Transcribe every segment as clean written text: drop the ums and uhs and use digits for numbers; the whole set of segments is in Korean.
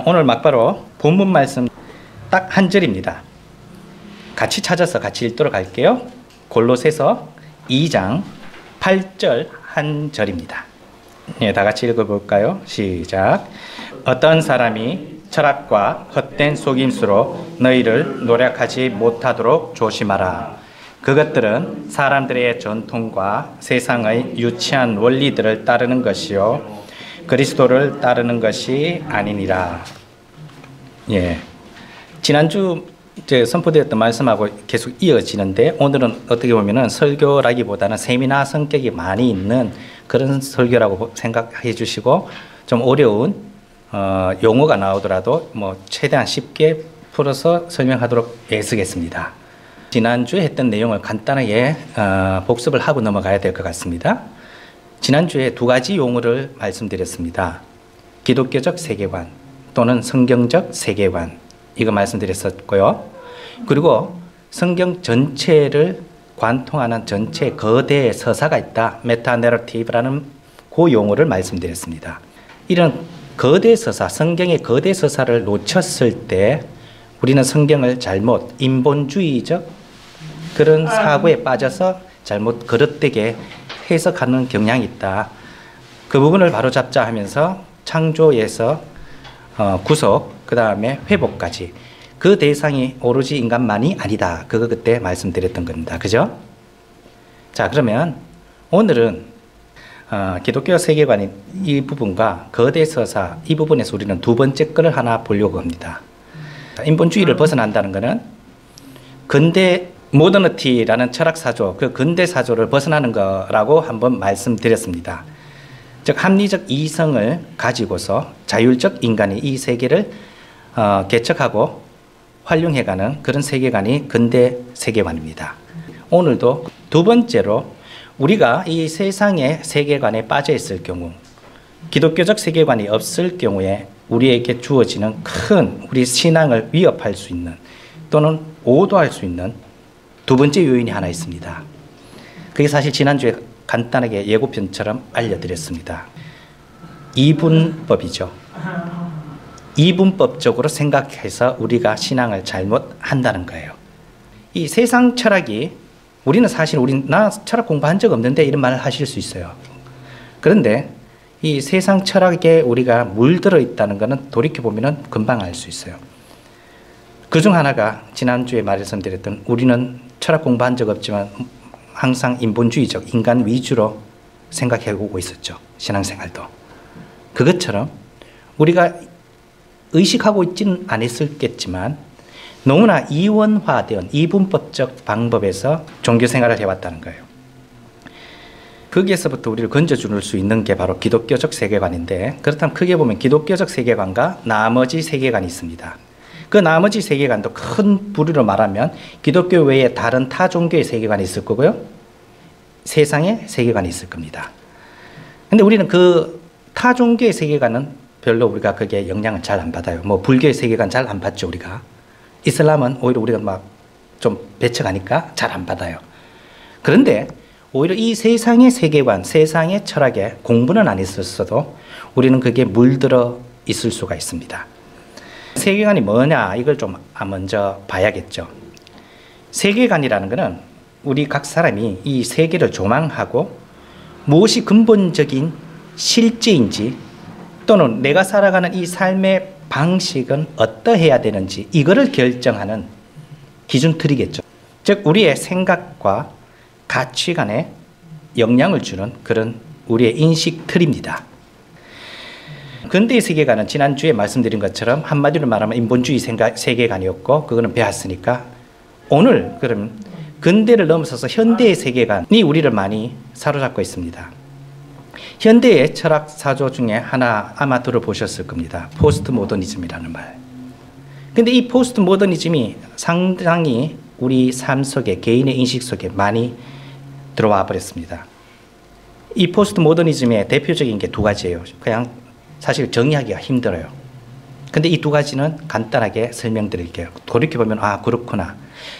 오늘 막바로 본문 말씀 딱 한 절입니다. 같이 찾아서 같이 읽도록 할게요. 골로새서 2장 8절 한 절입니다. 다 같이 읽어볼까요? 시작. 어떤 사람이 철학과 헛된 속임수로 너희를 노력하지 못하도록 조심하라. 그것들은 사람들의 전통과 세상의 유치한 원리들을 따르는 것이요 그리스도를 따르는 것이 아니니라. 지난주 선포되었던 말씀하고 계속 이어지는데, 오늘은 어떻게 보면은 설교라기보다는 세미나 성격이 많이 있는 그런 설교라고 생각해 주시고, 좀 어려운 용어가 나오더라도 최대한 쉽게 풀어서 설명하도록 애쓰겠습니다. 지난주에 했던 내용을 간단하게 복습을 하고 넘어가야 될 것 같습니다. 지난주에 두 가지 용어를 말씀드렸습니다. 기독교적 세계관 또는 성경적 세계관, 이거 말씀드렸었고요. 그리고 성경 전체를 관통하는 전체 거대 서사가 있다, 메타 내러티브라는 그 용어를 말씀드렸습니다. 이런 거대 서사, 성경의 거대 서사를 놓쳤을 때 우리는 성경을 잘못 인본주의적 그런 사고에 빠져서 잘못 그릇되게 해석하는 경향이 있다. 그 부분을 바로잡자 하면서 창조에서 구속, 그 다음에 회복까지 그 대상이 오로지 인간만이 아니다. 그거 그때 말씀드렸던 겁니다. 그죠? 자, 그러면 오늘은 기독교 세계관인 이 부분과 거대 서사 이 부분에서 우리는 두 번째 거를 하나 보려고 합니다. 인본주의를 벗어난다는 것은 근대 모더니티라는 철학 사조, 그 근대 사조를 벗어나는 거라고 한번 말씀드렸습니다. 즉 합리적 이성을 가지고서 자율적 인간이 이 세계를 개척하고 활용해가는 그런 세계관이 근대 세계관입니다. 오늘도 두 번째로 우리가 이 세상의 세계관에 빠져 있을 경우, 기독교적 세계관이 없을 경우에 우리에게 주어지는 큰 우리 신앙을 위협할 수 있는 또는 오도할 수 있는 두 번째 요인이 하나 있습니다. 그게 사실 지난주에 간단하게 예고편처럼 알려드렸습니다. 이분법이죠. 이분법적으로 생각해서 우리가 신앙을 잘못한다는 거예요. 이 세상 철학이, 우리는 사실 나 철학 공부한 적 없는데 이런 말을 하실 수 있어요. 그런데 이 세상 철학에 우리가 물들어 있다는 것은 돌이켜보면 금방 알 수 있어요. 그중 하나가 지난주에 말씀드렸던, 우리는 철학 공부한 적 없지만 항상 인본주의적 인간 위주로 생각해 오고 있었죠. 신앙생활도. 그것처럼 우리가 의식하고 있지는 않았겠지만 너무나 이원화된 이분법적 방법에서 종교생활을 해왔다는 거예요. 거기에서부터 우리를 건져줄 수 있는 게 바로 기독교적 세계관인데, 그렇다면 크게 보면 기독교적 세계관과 나머지 세계관이 있습니다. 그 나머지 세계관도 큰 부류로 말하면 기독교 외에 다른 타 종교의 세계관이 있을 거고요, 세상의 세계관이 있을 겁니다. 근데 우리는 그 타 종교의 세계관은 별로 우리가 거기에 영향을 잘 안 받아요. 불교의 세계관 잘 안 받죠, 우리가. 이슬람은 오히려 우리가 좀 배척하니까 잘 안 받아요. 그런데 오히려 이 세상의 세계관, 세상의 철학에 공부는 안 했었어도 우리는 그게 물들어 있을 수가 있습니다. 세계관이 뭐냐, 이걸 좀 먼저 봐야겠죠. 세계관이라는 것은 우리 각 사람이 이 세계를 조망하고 무엇이 근본적인 실제인지, 또는 내가 살아가는 이 삶의 방식은 어떠해야 되는지, 이거를 결정하는 기준 틀이겠죠. 즉 우리의 생각과 가치관에 영향을 주는 그런 우리의 인식 틀입니다. 근대의 세계관은 지난주에 말씀드린 것처럼 한마디로 말하면 인본주의 세계관이었고, 그거는 배웠으니까 오늘 그럼 근대를 넘어서서 현대의 세계관이 우리를 많이 사로잡고 있습니다. 현대의 철학 사조 중에 하나 아마 들어보셨을 겁니다. 포스트 모더니즘이라는 말. 근데 이 포스트 모더니즘이 상당히 우리 삶 속에, 개인의 인식 속에 많이 들어와 버렸습니다. 이 포스트 모더니즘의 대표적인 게 두 가지예요. 그냥 사실 정의하기가 힘들어요. 근데 이 두 가지는 간단하게 설명드릴게요. 돌이켜보면 그렇구나.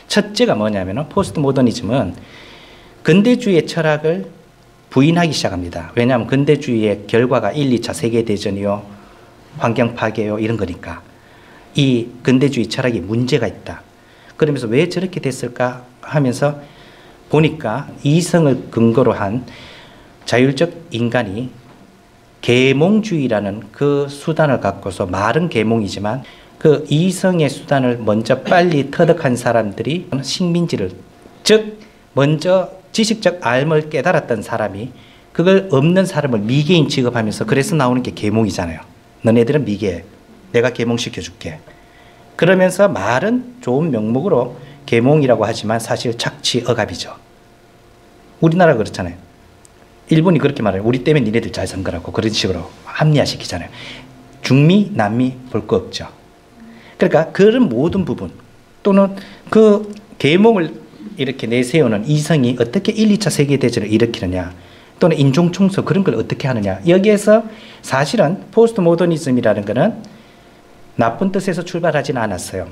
첫째가 뭐냐면, 포스트 모더니즘은 근대주의의 철학을 부인하기 시작합니다. 왜냐하면 근대주의의 결과가 1, 2차 세계대전이요, 환경 파괴요 이런 거니까 이 근대주의 철학이 문제가 있다. 그러면서 왜 저렇게 됐을까 하면서 보니까 이성을 근거로 한 자율적 인간이 계몽주의라는 그 수단을 갖고서 말은 계몽이지만 그 이성의 수단을 먼저 빨리 터득한 사람들이 식민지를, 즉 먼저 지식적 알을 깨달았던 사람이 그걸 없는 사람을 미개인 취급하면서 그래서 나오는 게 계몽이잖아요. 너네들은 미개해. 내가 계몽시켜줄게. 그러면서 말은 좋은 명목으로 계몽이라고 하지만 사실 착취 억압이죠. 우리나라 그렇잖아요. 일본이 그렇게 말해요. 우리 때문에 니네들 잘 산 거라고 그런 식으로 합리화시키잖아요. 중미, 남미 볼 거 없죠. 그러니까 그런 모든 부분 또는 그 계몽을 이렇게 내세우는 이성이 어떻게 1, 2차 세계대전을 일으키느냐 또는 인종청소 그런 걸 어떻게 하느냐 여기에서 사실은 포스트 모더니즘이라는 것은 나쁜 뜻에서 출발하지는 않았어요.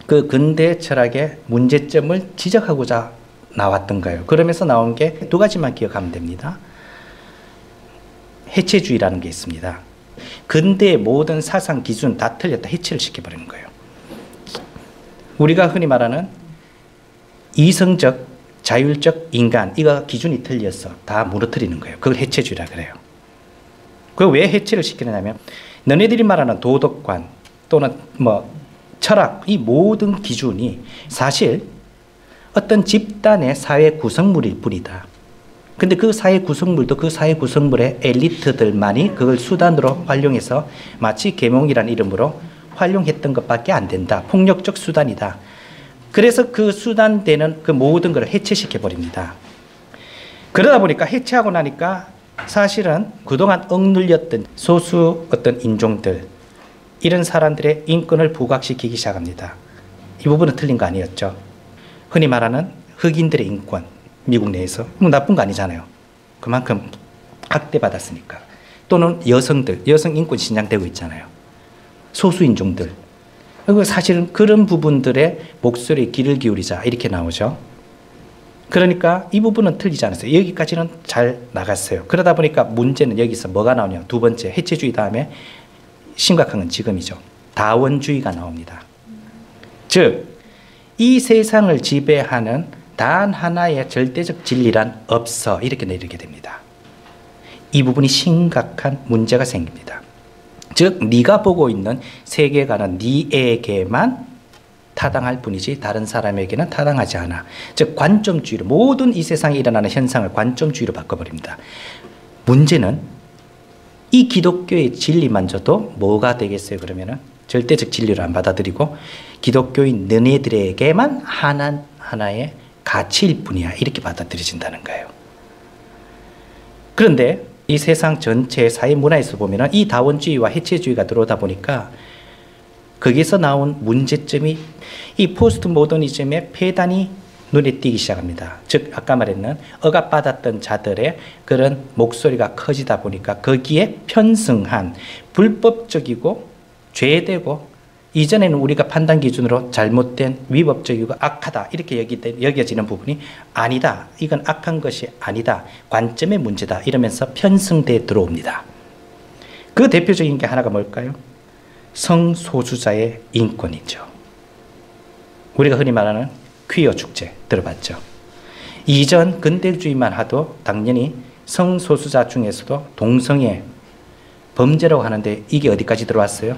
그 근대 철학의 문제점을 지적하고자 나왔던 거예요. 그러면서 나온 게 두 가지만 기억하면 됩니다. 해체주의라는 게 있습니다. 근대의 모든 사상 기준 다 틀렸다. 해체를 시켜버리는 거예요. 우리가 흔히 말하는 이성적 자율적 인간 이거 기준이 틀렸어. 다 무너뜨리는 거예요. 그걸 해체주의라 그래요. 그 왜 해체를 시키느냐면 너네들이 말하는 도덕관 또는 철학 이 모든 기준이 사실 어떤 집단의 사회 구성물일 뿐이다. 근데 그 사회 구성물도 그 사회 구성물의 엘리트들만이 그걸 수단으로 활용해서 마치 계몽이라는 이름으로 활용했던 것밖에 안 된다. 폭력적 수단이다. 그래서 그 수단되는 그 모든 걸 해체시켜 버립니다. 그러다 보니까 해체하고 나니까 사실은 그동안 억눌렸던 소수 어떤 인종들 이런 사람들의 인권을 부각시키기 시작합니다. 이 부분은 틀린 거 아니었죠. 흔히 말하는 흑인들의 인권 미국 내에서 나쁜 거 아니잖아요. 그만큼 학대받았으니까. 또는 여성들 여성 인권 신장되고 있잖아요. 소수 인종들 사실은 그런 부분들의 목소리에 귀를 기울이자 이렇게 나오죠. 그러니까 이 부분은 틀리지 않았어요. 여기까지는 잘 나갔어요. 그러다 보니까 문제는 여기서 뭐가 나오냐. 두 번째 해체주의 다음에 심각한 건 지금이죠. 다원주의가 나옵니다. 즉 이 세상을 지배하는 단 하나의 절대적 진리란 없어 이렇게 내리게 됩니다. 이 부분이 심각한 문제가 생깁니다. 즉 네가 보고 있는 세계관은 네에게만 타당할 뿐이지 다른 사람에게는 타당하지 않아. 즉 관점주의로 모든 이 세상에 일어나는 현상을 관점주의로 바꿔버립니다. 문제는 이 기독교의 진리만저도 뭐가 되겠어요? 그러면은 절대적 진리를 안 받아들이고 기독교인 너네들에게만 하나의 가치일 뿐이야 이렇게 받아들여진다는 거예요. 그런데 이 세상 전체 사회 문화에서 보면 이 다원주의와 해체주의가 들어오다 보니까 거기서 나온 문제점이 이 포스트 모더니즘의 폐단이 눈에 띄기 시작합니다. 즉 아까 말했는 억압받았던 자들의 그런 목소리가 커지다 보니까 거기에 편승한 불법적이고 죄되고 이전에는 우리가 판단 기준으로 잘못된 위법적이고 악하다 이렇게 여겨지는 부분이 아니다. 이건 악한 것이 아니다. 관점의 문제다. 이러면서 편승돼 들어옵니다. 그 대표적인 게 하나가 뭘까요? 성소수자의 인권이죠. 우리가 흔히 말하는 퀴어 축제 들어봤죠. 이전 근대주의만 하도 당연히 성소수자 중에서도 동성애 범죄라고 하는데 이게 어디까지 들어왔어요?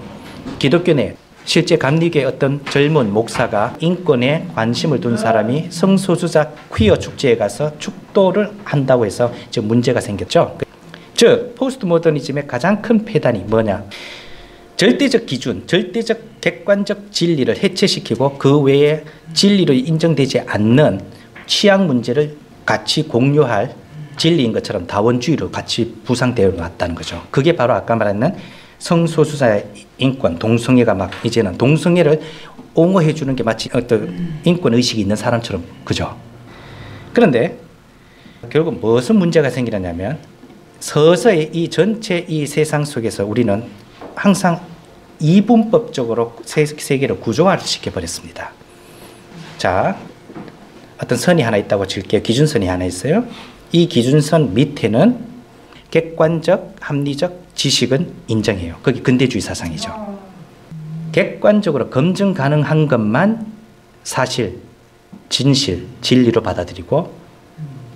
기독교 내 실제 감리교의 어떤 젊은 목사가 인권에 관심을 둔 사람이 성소수자 퀴어 축제에 가서 축도를 한다고 해서 지금 문제가 생겼죠. 즉 포스트 모더니즘의 가장 큰 폐단이 뭐냐? 절대적 기준, 절대적 객관적 진리를 해체시키고 그 외에 진리로 인정되지 않는 취향 문제를 같이 공유할 진리인 것처럼 다원주의로 같이 부상되어 왔다는 거죠. 그게 바로 아까 말했는 성소수자의 인권, 동성애가 막 이제는 동성애를 옹호해 주는 게 마치 어떤 인권 의식이 있는 사람처럼 그죠. 그런데 결국 무슨 문제가 생기느냐면 서서히 이 전체 이 세상 속에서 우리는 항상 이분법적으로 세계를 구조화시켜 버렸습니다. 자, 어떤 선이 하나 있다고 칠게요. 기준선이 하나 있어요. 이 기준선 밑에는 객관적, 합리적, 지식은 인정해요. 그게 근대주의 사상이죠. 객관적으로 검증 가능한 것만 사실, 진실, 진리로 받아들이고,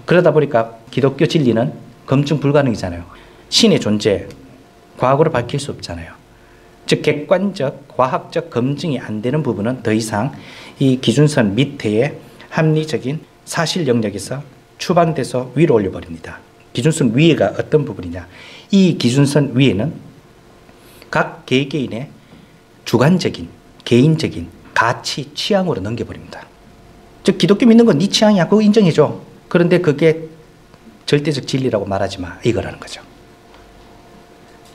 그러다 보니까 기독교 진리는 검증 불가능이잖아요. 신의 존재, 과거로 밝힐 수 없잖아요. 즉 객관적, 과학적 검증이 안 되는 부분은 더 이상 이 기준선 밑에 합리적인 사실 영역에서 추방돼서 위로 올려버립니다. 기준선 위에가 어떤 부분이냐. 이 기준선 위에는 각 개개인의 주관적인, 개인적인 가치, 취향으로 넘겨버립니다. 즉 기독교 믿는 건 네 취향이야. 그거 인정해줘. 그런데 그게 절대적 진리라고 말하지 마. 이거라는 거죠.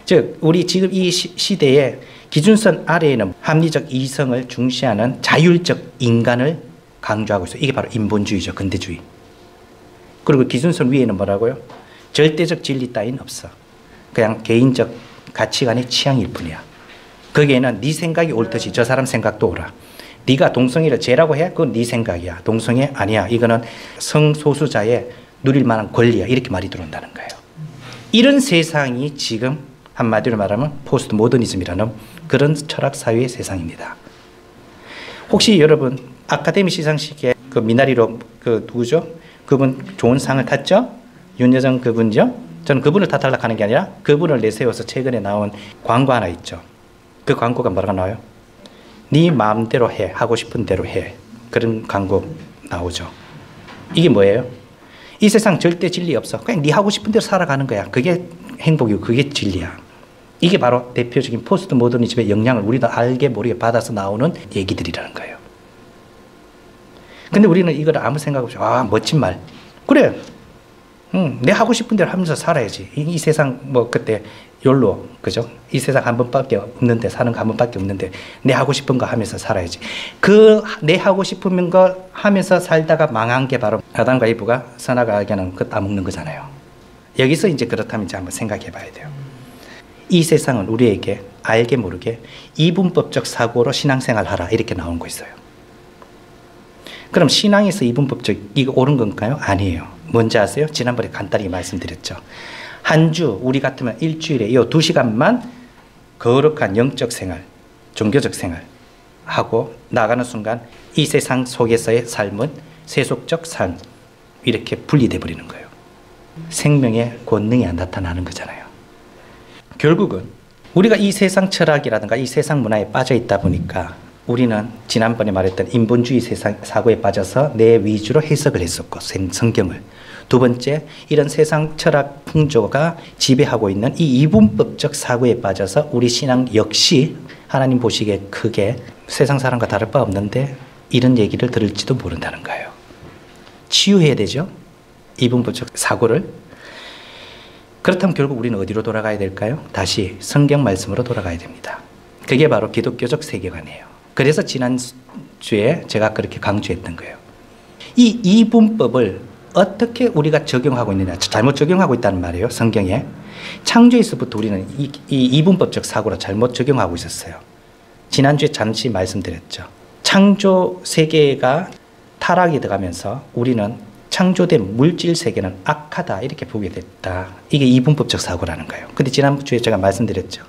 즉 우리 지금 이 시대에 기준선 아래에는 합리적 이성을 중시하는 자율적 인간을 강조하고 있어요. 이게 바로 인본주의죠. 근대주의. 그리고 기준선 위에는 뭐라고요? 절대적 진리 따윈 없어. 그냥 개인적 가치관의 취향일 뿐이야. 거기에는 네 생각이 옳듯이 저 사람 생각도 옳아. 네가 동성애를 죄라고 해? 그건 네 생각이야. 동성애 아니야. 이거는 성소수자의 누릴 만한 권리야. 이렇게 말이 들어온다는 거예요. 이런 세상이 지금 한마디로 말하면 포스트 모더니즘이라는 그런 철학 사회의 세상입니다. 혹시 여러분 아카데미 시상식에 그 미나리로 그 누구죠? 그분 좋은 상을 탔죠? 윤여정 그분이죠? 저는 그분을 탓하려고 하는 게 아니라 그분을 내세워서 최근에 나온 광고 하나 있죠. 그 광고가 뭐라고 나와요? 네 마음대로 해. 하고 싶은 대로 해. 그런 광고 나오죠. 이게 뭐예요? 이 세상 절대 진리 없어. 그냥 네 하고 싶은 대로 살아가는 거야. 그게 행복이고 그게 진리야. 이게 바로 대표적인 포스트 모더니즘의 영향을 우리도 알게 모르게 받아서 나오는 얘기들이라는 거예요. 근데 우리는 이걸 아무 생각 없이 멋진 말. 그래. 내 하고 싶은 대로 하면서 살아야지. 이 세상 뭐 그때 욜로 그죠? 이 세상 한 번밖에 없는데 사는 거 한 번밖에 없는데 내 하고 싶은 거 하면서 살아야지. 그 내 하고 싶은 거 하면서 살다가 망한 게 바로 아담과 이브가 선악과에게는 그 따먹는 거잖아요. 여기서 이제 그렇다면 이제 한번 생각해 봐야 돼요. 이 세상은 우리에게 알게 모르게 이분법적 사고로 신앙생활 하라 이렇게 나온 거 있어요. 그럼 신앙에서 이분법적 이거 옳은 건가요? 아니에요. 뭔지 아세요? 지난번에 간단히 말씀드렸죠. 한 주 우리 같으면 일주일에 이 2시간만 거룩한 영적 생활, 종교적 생활 하고 나가는 순간 이 세상 속에서의 삶은 세속적 삶 이렇게 분리돼 버리는 거예요. 생명의 권능이 안 나타나는 거잖아요. 결국은 우리가 이 세상 철학이라든가 이 세상 문화에 빠져 있다 보니까 우리는 지난번에 말했던 인본주의 세상 사고에 빠져서 내 위주로 해석을 했었고 성경을. 두 번째, 이런 세상 철학 풍조가 지배하고 있는 이 이분법적 사고에 빠져서 우리 신앙 역시 하나님 보시기에 크게 세상 사람과 다를 바 없는데 이런 얘기를 들을지도 모른다는 거예요. 치유해야 되죠. 이분법적 사고를. 그렇다면 결국 우리는 어디로 돌아가야 될까요? 다시 성경 말씀으로 돌아가야 됩니다. 그게 바로 기독교적 세계관이에요. 그래서 지난주에 제가 그렇게 강조했던 거예요. 이 이분법을 어떻게 우리가 적용하고 있느냐. 잘못 적용하고 있다는 말이에요. 성경에. 창조에서부터 우리는 이 이분법적 사고로 잘못 적용하고 있었어요. 지난주에 잠시 말씀드렸죠. 창조 세계가 타락이 들어가면서 우리는 창조된 물질 세계는 악하다 이렇게 보게 됐다. 이게 이분법적 사고라는 거예요. 근데 지난주에 제가 말씀드렸죠.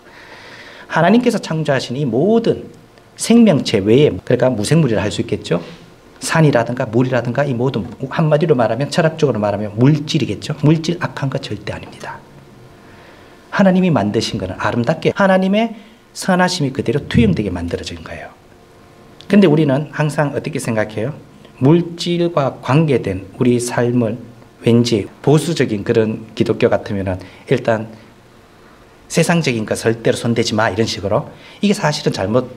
하나님께서 창조하신 이 모든 생명체 외에 그러니까 무생물이라 할 수 있겠죠. 산이라든가 물이라든가 이 모든 한마디로 말하면 철학적으로 말하면 물질이겠죠. 물질 악한 거 절대 아닙니다. 하나님이 만드신 거는 아름답게 하나님의 선하심이 그대로 투영되게 만들어진 거예요. 근데 우리는 항상 어떻게 생각해요? 물질과 관계된 우리 삶을 왠지 보수적인 그런 기독교 같으면은 일단 세상적인 거 절대로 손대지 마 이런 식으로 이게 사실은 잘못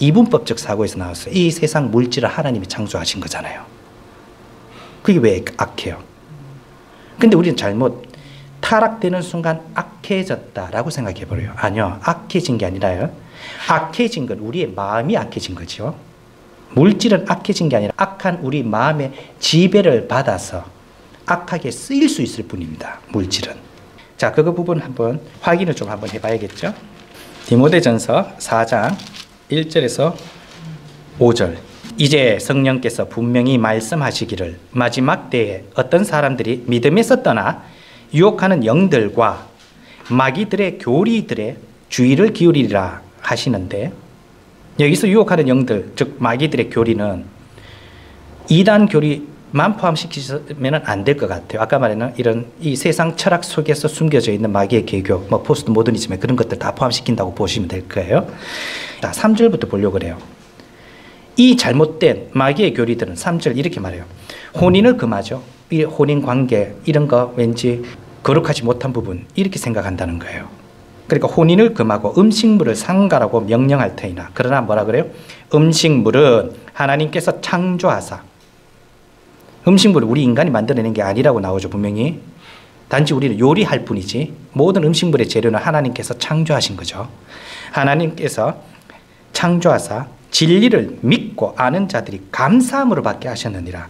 이분법적 사고에서 나왔어요. 이 세상 물질을 하나님이 창조하신 거잖아요. 그게 왜 악해요? 근데 우리는 잘못 타락되는 순간 악해졌다라고 생각해 버려요. 아니요. 악해진 게 아니라요. 악해진 건 우리의 마음이 악해진 거죠. 물질은 악해진 게 아니라 악한 우리 마음의 지배를 받아서 악하게 쓰일 수 있을 뿐입니다. 물질은. 자, 그거 부분 한번 확인을 좀 한번 해봐야겠죠. 디모데전서 4장 1절에서 5절. 이제 성령께서 분명히 말씀하시기를 마지막 때에 어떤 사람들이 믿음에서 떠나 유혹하는 영들과 마귀들의 교리들의 주의를 기울이리라 하시는데, 여기서 유혹하는 영들, 즉 마귀들의 교리는 이단 교리만 포함시키면 안 될 것 같아요. 아까 말했는 이런 이 세상 철학 속에서 숨겨져 있는 마귀의 개교, 뭐 포스트 모더니즘의 그런 것들 다 포함시킨다고 보시면 될 거예요. 자, 3절부터 보려고 그래요. 이 잘못된 마귀의 교리들은 3절 이렇게 말해요. 혼인을 금하죠. 이 혼인 관계 이런 거 왠지 거룩하지 못한 부분 이렇게 생각한다는 거예요. 그러니까 혼인을 금하고 음식물을 상가라고 명령할 터이나, 그러나 뭐라 그래요? 음식물은 하나님께서 창조하사, 음식물을 우리 인간이 만들어낸 게 아니라고 나오죠. 분명히 단지 우리는 요리할 뿐이지 모든 음식물의 재료는 하나님께서 창조하신 거죠. 하나님께서 창조하사 진리를 믿고 아는 자들이 감사함으로 받게 하셨느니라.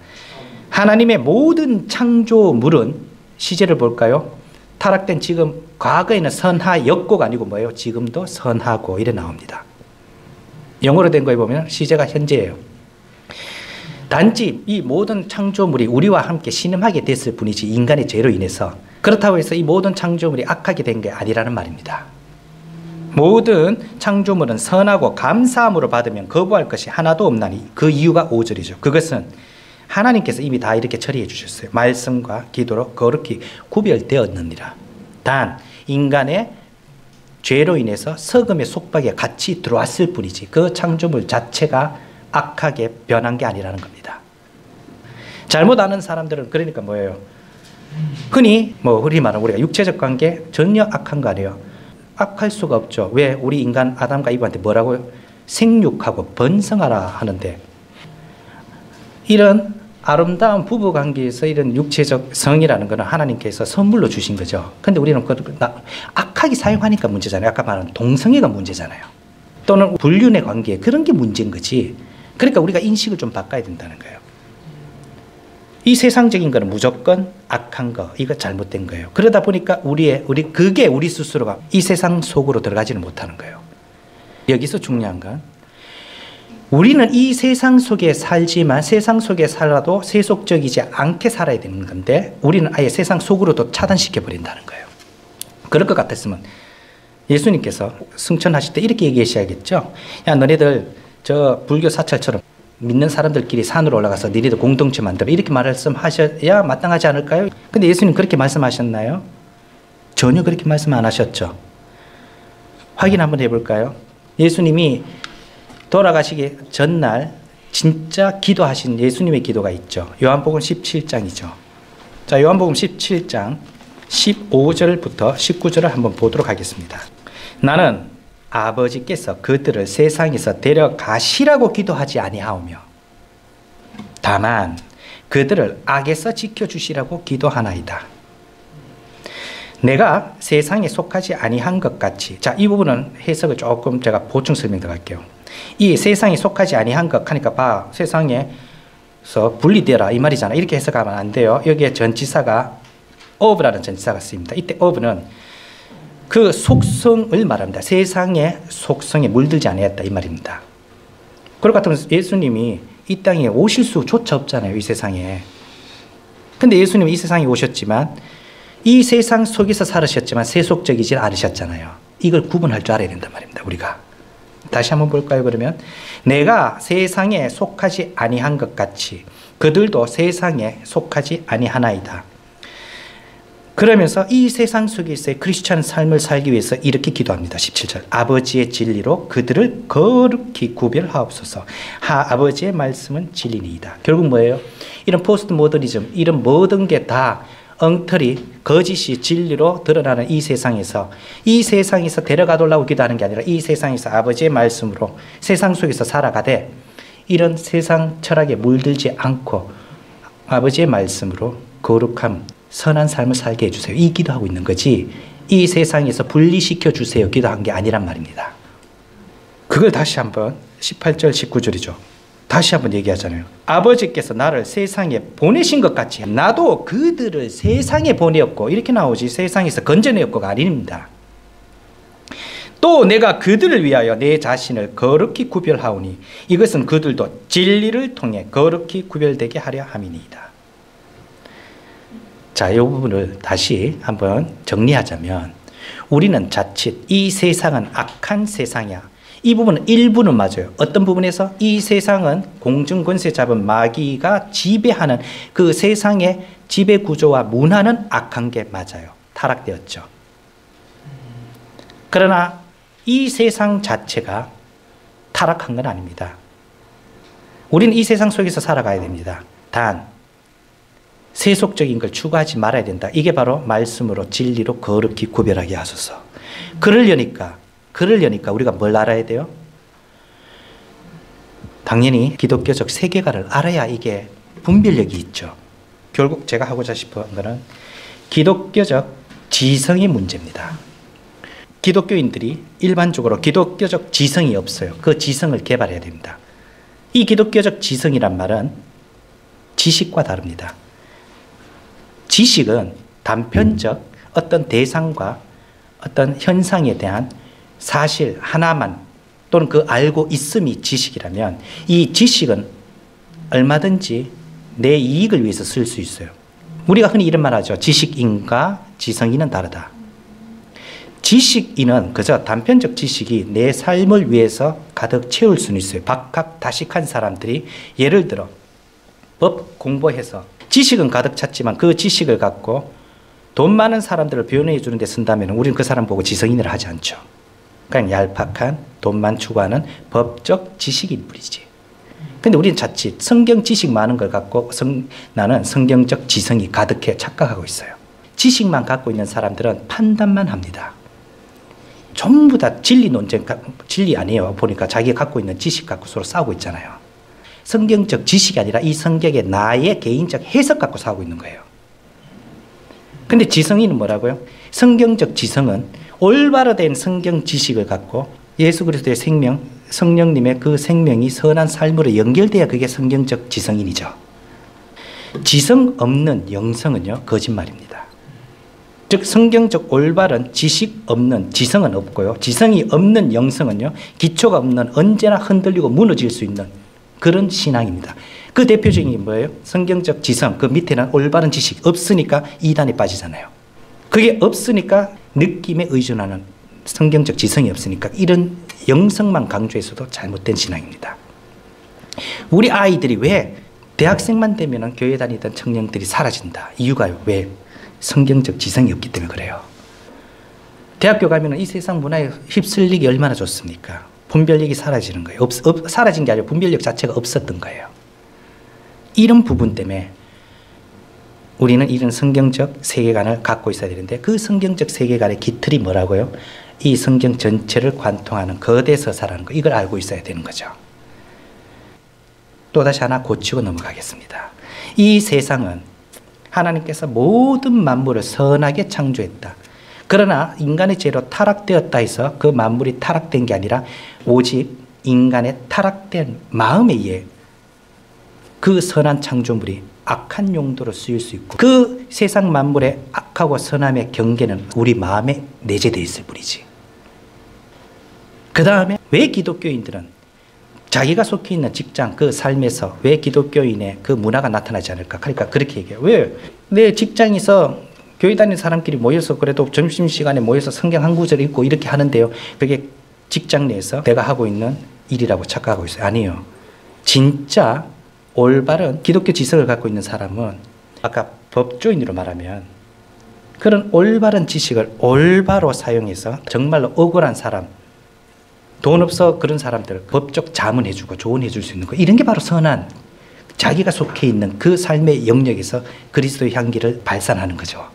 하나님의 모든 창조물은, 시제를 볼까요? 타락된 지금, 과거에는 선하였고가 아니고 뭐예요? 지금도 선하고 이래 나옵니다. 영어로 된 거에 보면 시제가 현재예요. 단지 이 모든 창조물이 우리와 함께 신음하게 됐을 뿐이지 인간의 죄로 인해서, 그렇다고 해서 이 모든 창조물이 악하게 된 게 아니라는 말입니다. 모든 창조물은 선하고 감사함으로 받으면 거부할 것이 하나도 없나니, 그 이유가 5절이죠. 그것은 하나님께서 이미 다 이렇게 처리해 주셨어요. 말씀과 기도로 거룩히 구별되었느니라. 단 인간의 죄로 인해서 석음의 속박에 같이 들어왔을 뿐이지 그 창조물 자체가 악하게 변한 게 아니라는 겁니다. 잘못 아는 사람들은 그러니까 뭐예요? 흔히 흔히 말하는 우리가 육체적 관계 전혀 악한 거 아니에요. 악할 수가 없죠. 왜? 우리 인간 아담과 이브한테 뭐라고요? 생육하고 번성하라 하는데, 이런 아름다운 부부 관계에서 이런 육체적 성이라는 것은 하나님께서 선물로 주신 거죠. 근데 우리는 악하게 사용하니까 문제잖아요. 아까 말한 동성애가 문제잖아요. 또는 불륜의 관계, 그런 게 문제인 거지. 그러니까 우리가 인식을 좀 바꿔야 된다는 거예요. 이 세상적인 거는 무조건 악한 거, 이거 잘못된 거예요. 그러다 보니까 그게 우리 스스로가 이 세상 속으로 들어가지는 못하는 거예요. 여기서 중요한 건, 우리는 이 세상 속에 살지만 세상 속에 살아도 세속적이지 않게 살아야 되는 건데, 우리는 아예 세상 속으로도 차단시켜 버린다는 거예요. 그럴 것 같았으면 예수님께서 승천하실 때 이렇게 얘기하셔야겠죠. 야, 너네들 저 불교 사찰처럼 믿는 사람들끼리 산으로 올라가서 니네들 공동체 만들어, 이렇게 말씀하셔야 마땅하지 않을까요? 근데 예수님 그렇게 말씀하셨나요? 전혀 그렇게 말씀 안 하셨죠. 확인 한번 해볼까요? 예수님이 돌아가시기 전날 진짜 기도하신 예수님의 기도가 있죠. 요한복음 17장이죠. 자, 요한복음 17장 15절부터 19절을 한번 보도록 하겠습니다. 나는 아버지께서 그들을 세상에서 데려가시라고 기도하지 아니하오며 다만 그들을 악에서 지켜주시라고 기도하나이다. 내가 세상에 속하지 아니한 것 같이, 자, 이 부분은 해석을 조금 제가 보충 설명 들어갈게요. 이 세상에 속하지 아니한 것 하니까 봐, 세상에서 분리되라 이 말이잖아. 이렇게 해석하면 안 돼요. 여기에 전치사가 of라는 전치사가 쓰입니다. 이때 of는 그 속성을 말합니다. 세상의 속성에 물들지 아니했다 이 말입니다. 그럴 것 같으면 예수님이 이 땅에 오실 수조차 없잖아요. 이 세상에. 근데 예수님이 이 세상에 오셨지만 이 세상 속에서 살으셨지만 세속적이지 않으셨잖아요. 이걸 구분할 줄 알아야 된단 말입니다. 우리가. 다시 한번 볼까요? 그러면 내가 세상에 속하지 아니한 것 같이 그들도 세상에 속하지 아니하나이다. 그러면서 이 세상 속에서의 크리스찬 삶을 살기 위해서 이렇게 기도합니다. 17절. 아버지의 진리로 그들을 거룩히 구별하옵소서. 아버지의 말씀은 진리니이다. 결국 뭐예요? 이런 포스트 모더니즘, 이런 모든 게 다 엉터리, 거짓이 진리로 드러나는 이 세상에서 데려가달라고 기도하는 게 아니라 이 세상에서 아버지의 말씀으로 세상 속에서 살아가되 이런 세상 철학에 물들지 않고 아버지의 말씀으로 거룩함, 선한 삶을 살게 해주세요. 이 기도하고 있는 거지 이 세상에서 분리시켜 주세요 기도한 게 아니란 말입니다. 그걸 다시 한번 18절 19절이죠. 다시 한번 얘기하잖아요. 아버지께서 나를 세상에 보내신 것 같이 나도 그들을 세상에 보내었고, 이렇게 나오지 세상에서 건져내었고가 아닙니다. 또 내가 그들을 위하여 내 자신을 거룩히 구별하오니 이것은 그들도 진리를 통해 거룩히 구별되게 하려 함이니이다. 자, 이 부분을 다시 한번 정리하자면 우리는 자칫 이 세상은 악한 세상이야. 이 부분은 일부는 맞아요. 어떤 부분에서 이 세상은 공중권세 잡은 마귀가 지배하는 그 세상의 지배 구조와 문화는 악한 게 맞아요. 타락되었죠. 그러나 이 세상 자체가 타락한 건 아닙니다. 우리는 이 세상 속에서 살아가야 됩니다. 단 세속적인 걸 추구하지 말아야 된다. 이게 바로 말씀으로 진리로 거룩히 구별하게 하소서. 그러려니까 우리가 뭘 알아야 돼요? 당연히 기독교적 세계관을 알아야 이게 분별력이 있죠. 결국 제가 하고자 싶은 것은 기독교적 지성의 문제입니다. 기독교인들이 일반적으로 기독교적 지성이 없어요. 그 지성을 개발해야 됩니다. 이 기독교적 지성이란 말은 지식과 다릅니다. 지식은 단편적 어떤 대상과 어떤 현상에 대한 사실 하나만 또는 그 알고 있음이 지식이라면 이 지식은 얼마든지 내 이익을 위해서 쓸 수 있어요. 우리가 흔히 이런 말 하죠. 지식인과 지성인은 다르다. 지식인은 그저 단편적 지식이 내 삶을 위해서 가득 채울 수는 있어요. 박학다식한 사람들이 예를 들어 법 공부해서 지식은 가득 찼지만 그 지식을 갖고 돈 많은 사람들을 변호해 주는 데 쓴다면 우리는 그 사람 보고 지성인이라 하지 않죠. 그냥 얄팍한 돈만 추구하는 법적 지식인 뿐이지. 근데 우리는 자칫 성경 지식 많은 걸 갖고 나는 성경적 지성이 가득해 착각하고 있어요. 지식만 갖고 있는 사람들은 판단만 합니다. 전부 다 진리 논쟁, 진리 아니에요. 보니까 자기가 갖고 있는 지식 갖고 서로 싸우고 있잖아요. 성경적 지식이 아니라 이 성경의 나의 개인적 해석 갖고 싸우고 있는 거예요. 근데 지성인은 뭐라고요? 성경적 지성은 올바로 된 성경 지식을 갖고 예수 그리스도의 생명, 성령님의 그 생명이 선한 삶으로 연결돼야 그게 성경적 지성인이죠. 지성 없는 영성은요, 거짓말입니다. 즉 성경적 올바른 지식 없는 지성은 없고요. 지성이 없는 영성은요, 기초가 없는 언제나 흔들리고 무너질 수 있는 그런 신앙입니다. 그 대표적인 게 뭐예요? 성경적 지성, 그 밑에는 올바른 지식 없으니까 이단에 빠지잖아요. 그게 없으니까 느낌에 의존하는 성경적 지성이 없으니까 이런 영성만 강조해서도 잘못된 신앙입니다. 우리 아이들이 왜 대학생만 되면 교회 다니던 청년들이 사라진다. 이유가요. 왜? 성경적 지성이 없기 때문에 그래요. 대학교 가면 이 세상 문화에 휩쓸리기 얼마나 좋습니까? 분별력이 사라지는 거예요. 사라진 게 아니라 분별력 자체가 없었던 거예요. 이런 부분 때문에 우리는 이런 성경적 세계관을 갖고 있어야 되는데 그 성경적 세계관의 기틀이 뭐라고요? 이 성경 전체를 관통하는 거대 서사라는 거, 이걸 알고 있어야 되는 거죠. 또다시 하나 고치고 넘어가겠습니다. 이 세상은 하나님께서 모든 만물을 선하게 창조했다. 그러나 인간의 죄로 타락되었다 해서 그 만물이 타락된 게 아니라 오직 인간의 타락된 마음에 의해 그 선한 창조물이 악한 용도로 쓰일 수 있고 그 세상 만물의 악하고 선함의 경계는 우리 마음에 내재되어 있을 뿐이지. 그 다음에 왜 기독교인들은 자기가 속해 있는 직장, 그 삶에서 왜 기독교인의 그 문화가 나타나지 않을까? 그러니까 그렇게 얘기해요. 왜? 내 직장에서 교회 다니는 사람끼리 모여서 그래도 점심시간에 모여서 성경 한 구절 읽고 이렇게 하는데요. 그게 직장 내에서 내가 하고 있는 일이라고 착각하고 있어요. 아니에요. 진짜 올바른 기독교 지성을 갖고 있는 사람은 아까 법조인으로 말하면 그런 올바른 지식을 올바로 사용해서 정말로 억울한 사람, 돈 없어 그런 사람들 법적 자문해주고 조언해줄 수 있는 거, 이런 게 바로 선한 자기가 속해 있는 그 삶의 영역에서 그리스도의 향기를 발산하는 거죠.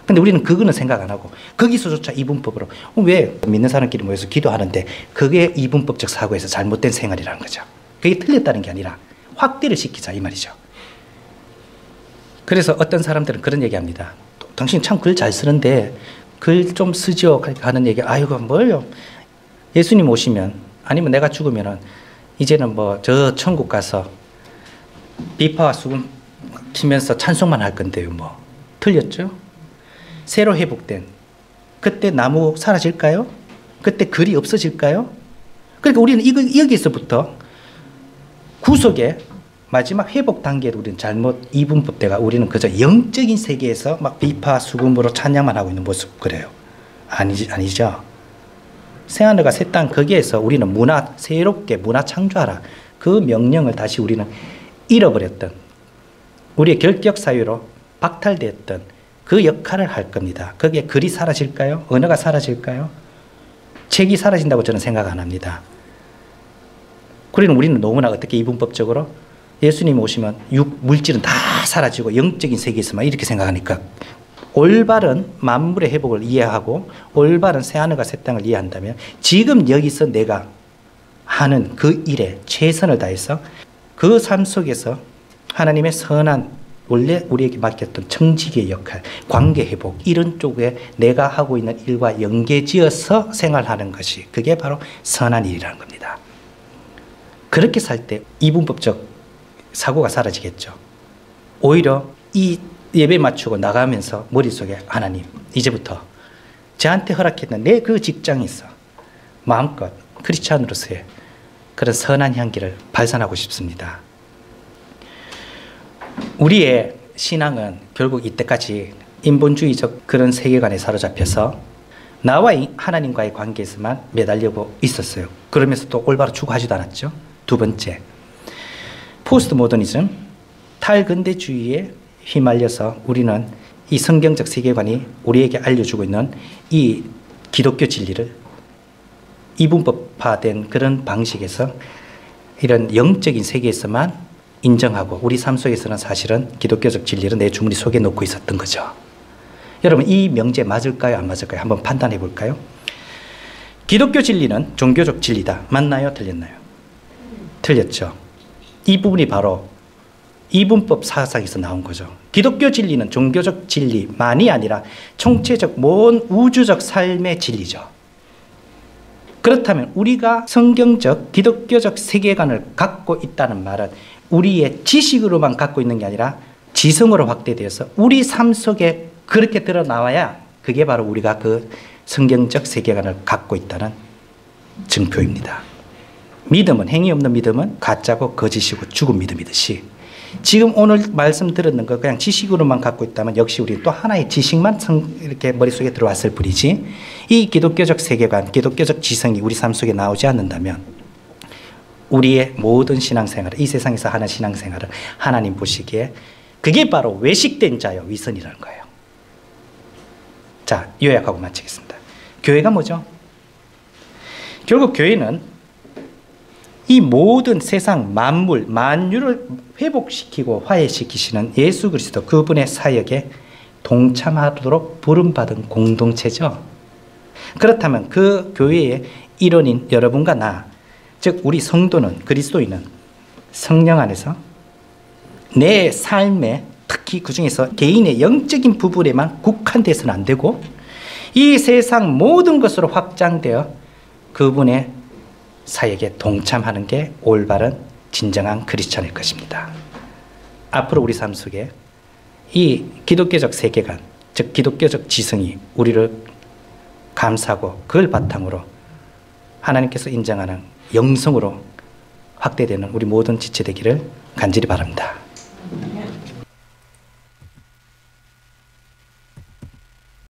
근데 우리는 그거는 생각 안 하고 거기서조차 이분법으로 왜 믿는 사람끼리 모여서 기도하는데 그게 이분법적 사고에서 잘못된 생활이라는 거죠. 그게 틀렸다는 게 아니라 확대를 시키자 이 말이죠. 그래서 어떤 사람들은 그런 얘기합니다. 당신 참 글 잘 쓰는데 글 좀 쓰죠 하는 얘기. 아이고 뭘요. 예수님 오시면 아니면 내가 죽으면은 이제는 뭐 저 천국 가서 비파와 수금 키면서 찬송만 할 건데요. 뭐 틀렸죠? 새로 회복된 그때 나무 사라질까요? 그때 글이 없어질까요? 그러니까 우리는 여기서부터 구속의 마지막 회복 단계로 우리는 잘못 이분법대가 우리는 그저 영적인 세계에서 막 비파 수금으로 찬양만 하고 있는 모습 그래요. 아니죠. 새하늘과 새 땅 거기에서 우리는 새롭게 문화 창조하라. 그 명령을 다시 우리는 잃어버렸던, 우리의 결격 사유로 박탈되었던 그 역할을 할 겁니다. 거기에 글이 사라질까요? 언어가 사라질까요? 책이 사라진다고 저는 생각 안 합니다. 그러니 우리는 너무나 어떻게 이분법적으로 예수님이 오시면 물질은 다 사라지고 영적인 세계에서만 이렇게 생각하니까, 올바른 만물의 회복을 이해하고 올바른 새하늘과 새 땅을 이해한다면 지금 여기서 내가 하는 그 일에 최선을 다해서 그 삶 속에서 하나님의 선한, 원래 우리에게 맡겼던 청지기의 역할, 관계 회복, 이런 쪽에 내가 하고 있는 일과 연계지어서 생활하는 것이, 그게 바로 선한 일이라는 겁니다. 그렇게 살 때 이분법적 사고가 사라지겠죠. 오히려 이 예배 맞추고 나가면서 머릿속에 하나님, 이제부터 저한테 허락했던 내 그 직장에서 마음껏 크리스찬으로서의 그런 선한 향기를 발산하고 싶습니다. 우리의 신앙은 결국 이때까지 인본주의적 그런 세계관에 사로잡혀서 나와 하나님과의 관계에서만 매달리고 있었어요. 그러면서 또 올바로 추구하지도 않았죠. 두 번째, 포스트 모더니즘, 탈근대주의에 휘말려서 우리는 이 성경적 세계관이 우리에게 알려주고 있는 이 기독교 진리를 이분법화된 그런 방식에서 이런 영적인 세계에서만 인정하고 우리 삶 속에서는 사실은 기독교적 진리를 내 주머니 속에 놓고 있었던 거죠. 여러분, 이 명제 맞을까요? 안 맞을까요? 한번 판단해 볼까요? 기독교 진리는 종교적 진리다. 맞나요? 틀렸나요? 틀렸죠. 이 부분이 바로 이분법 사상에서 나온 거죠. 기독교 진리는 종교적 진리만이 아니라 총체적 모든 우주적 삶의 진리죠. 그렇다면 우리가 성경적 기독교적 세계관을 갖고 있다는 말은 우리의 지식으로만 갖고 있는 게 아니라 지성으로 확대되어서 우리 삶 속에 그렇게 드러나와야 그게 바로 우리가 그 성경적 세계관을 갖고 있다는 증표입니다. 믿음은, 행위 없는 믿음은 가짜고 거짓이고 죽은 믿음이듯이, 지금 오늘 말씀 들었는 거 그냥 지식으로만 갖고 있다면 역시 우리 또 하나의 지식만 이렇게 머릿속에 들어왔을 뿐이지, 이 기독교적 세계관, 기독교적 지성이 우리 삶 속에 나오지 않는다면 우리의 모든 신앙생활을, 이 세상에서 하는 신앙생활을 하나님 보시기에 그게 바로 외식된 자여 위선이라는 거예요. 자, 요약하고 마치겠습니다. 교회가 뭐죠? 결국 교회는 이 모든 세상 만물, 만유를 회복시키고 화해시키시는 예수 그리스도, 그분의 사역에 동참하도록 부름받은 공동체죠. 그렇다면 그 교회의 일원인 여러분과 나, 즉 우리 성도는, 그리스도인은 성령 안에서 내 삶에, 특히 그 중에서 개인의 영적인 부분에만 국한돼서는 안 되고 이 세상 모든 것으로 확장되어 그분의 사역에 동참하는 게 올바른 진정한 크리스찬일 것입니다. 앞으로 우리 삶 속에 이 기독교적 세계관, 즉 기독교적 지성이 우리를 감싸고 그걸 바탕으로 하나님께서 인정하는 영성으로 확대되는 우리 모든 지체되기를 간절히 바랍니다.